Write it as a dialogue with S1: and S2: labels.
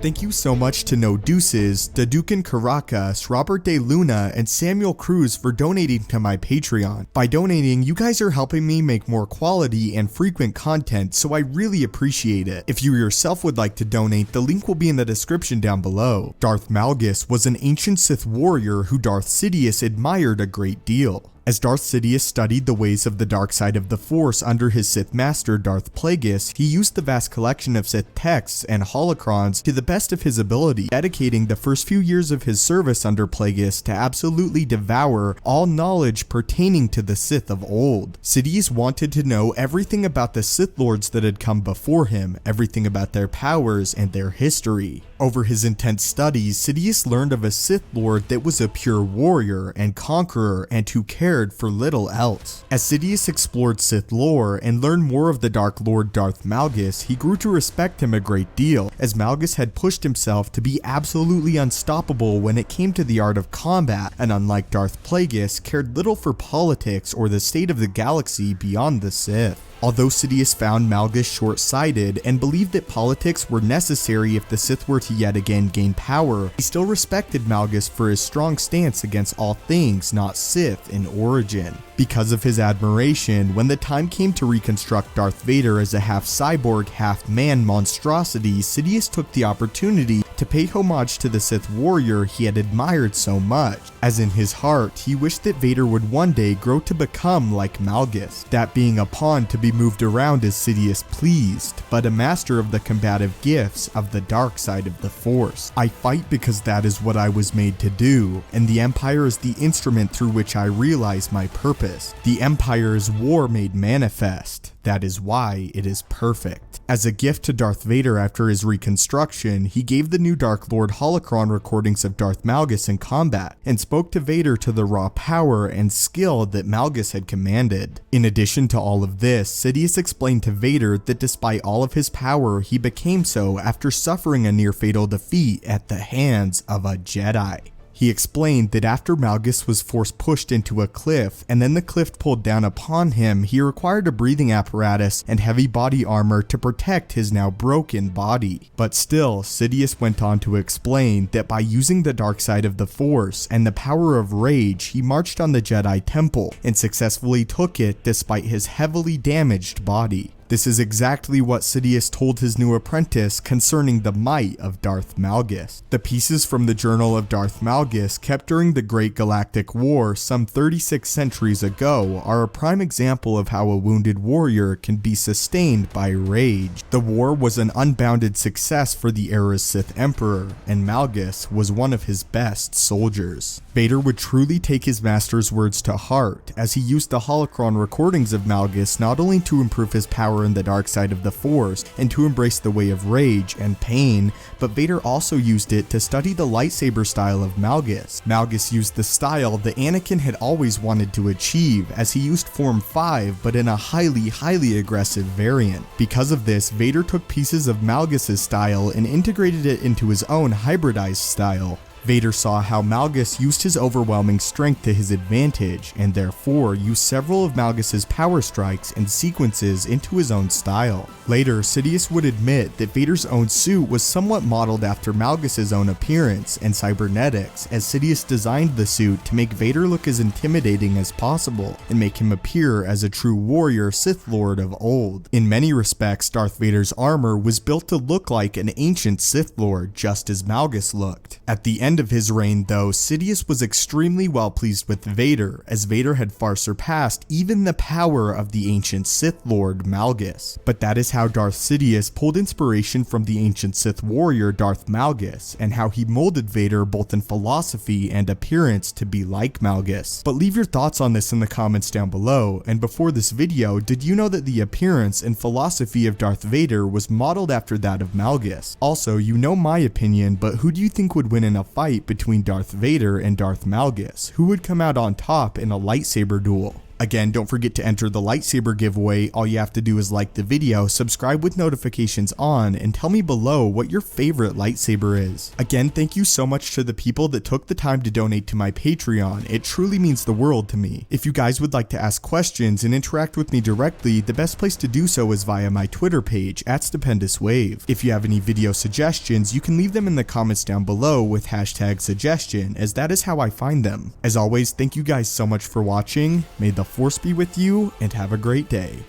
S1: Thank you so much to No Deuces, Dadukan Caracas, Robert De Luna, and Samuel Cruz for donating to my Patreon. By donating, you guys are helping me make more quality and frequent content, so I really appreciate it. If you yourself would like to donate, the link will be in the description down below. Darth Malgus was an ancient Sith warrior who Darth Sidious admired a great deal. As Darth Sidious studied the ways of the dark side of the Force under his Sith master Darth Plagueis, he used the vast collection of Sith texts and holocrons to the best of his ability, dedicating the first few years of his service under Plagueis to absolutely devour all knowledge pertaining to the Sith of old. Sidious wanted to know everything about the Sith Lords that had come before him, everything about their powers and their history. Over his intense studies, Sidious learned of a Sith Lord that was a pure warrior and conqueror and who cared for little else. As Sidious explored Sith lore and learned more of the Dark Lord Darth Malgus, he grew to respect him a great deal, as Malgus had pushed himself to be absolutely unstoppable when it came to the art of combat, and unlike Darth Plagueis, cared little for politics or the state of the galaxy beyond the Sith. Although Sidious found Malgus short-sighted and believed that politics were necessary if the Sith were to yet again gain power, he still respected Malgus for his strong stance against all things not Sith in origin. Because of his admiration, when the time came to reconstruct Darth Vader as a half-cyborg, half-man monstrosity, Sidious took the opportunity to pay homage to the Sith warrior he had admired so much, as in his heart he wished that Vader would one day grow to become like Malgus, that being a pawn to be moved around as Sidious pleased, but a master of the combative gifts of the dark side of the Force. I fight because that is what I was made to do, and the Empire is the instrument through which I realize my purpose. The Empire is war made manifest. That is why it is perfect. As a gift to Darth Vader after his reconstruction, he gave the new Dark Lord holocron recordings of Darth Malgus in combat, and spoke to Vader to the raw power and skill that Malgus had commanded. In addition to all of this, Sidious explained to Vader that despite all of his power, he became so after suffering a near-fatal defeat at the hands of a Jedi. He explained that after Malgus was force-pushed into a cliff, and then the cliff pulled down upon him, he required a breathing apparatus and heavy body armor to protect his now broken body. But still, Sidious went on to explain that by using the dark side of the Force and the power of rage, he marched on the Jedi Temple and successfully took it despite his heavily damaged body. This is exactly what Sidious told his new apprentice concerning the might of Darth Malgus. The pieces from the Journal of Darth Malgus, kept during the Great Galactic War some 36 centuries ago, are a prime example of how a wounded warrior can be sustained by rage. The war was an unbounded success for the era's Sith Emperor, and Malgus was one of his best soldiers. Vader would truly take his master's words to heart, as he used the holocron recordings of Malgus not only to improve his power in the dark side of the Force and to embrace the way of rage and pain, but Vader also used it to study the lightsaber style of Malgus. Malgus used the style that Anakin had always wanted to achieve, as he used Form 5 but in a highly aggressive variant. Because of this, Vader took pieces of Malgus's style and integrated it into his own hybridized style. Vader saw how Malgus used his overwhelming strength to his advantage, and therefore used several of Malgus's power strikes and sequences into his own style. Later, Sidious would admit that Vader's own suit was somewhat modeled after Malgus's own appearance and cybernetics, as Sidious designed the suit to make Vader look as intimidating as possible, and make him appear as a true warrior Sith Lord of old. In many respects, Darth Vader's armor was built to look like an ancient Sith Lord, just as Malgus looked. At the end of his reign though, Sidious was extremely well pleased with Vader, as Vader had far surpassed even the power of the ancient Sith Lord Malgus. But that is how Darth Sidious pulled inspiration from the ancient Sith warrior Darth Malgus, and how he molded Vader both in philosophy and appearance to be like Malgus. But leave your thoughts on this in the comments down below, and before this video, did you know that the appearance and philosophy of Darth Vader was modeled after that of Malgus? Also, you know my opinion, but who do you think would win in a fight between Darth Vader and Darth Malgus? Who would come out on top in a lightsaber duel? Again, don't forget to enter the lightsaber giveaway. All you have to do is like the video, subscribe with notifications on, and tell me below what your favorite lightsaber is. Again, thank you so much to the people that took the time to donate to my Patreon. It truly means the world to me. If you guys would like to ask questions and interact with me directly, the best place to do so is via my Twitter page @StupendousWave. If you have any video suggestions, you can leave them in the comments down below with #suggestion, as that is how I find them. As always, thank you guys so much for watching. May the Force be with you, and have a great day.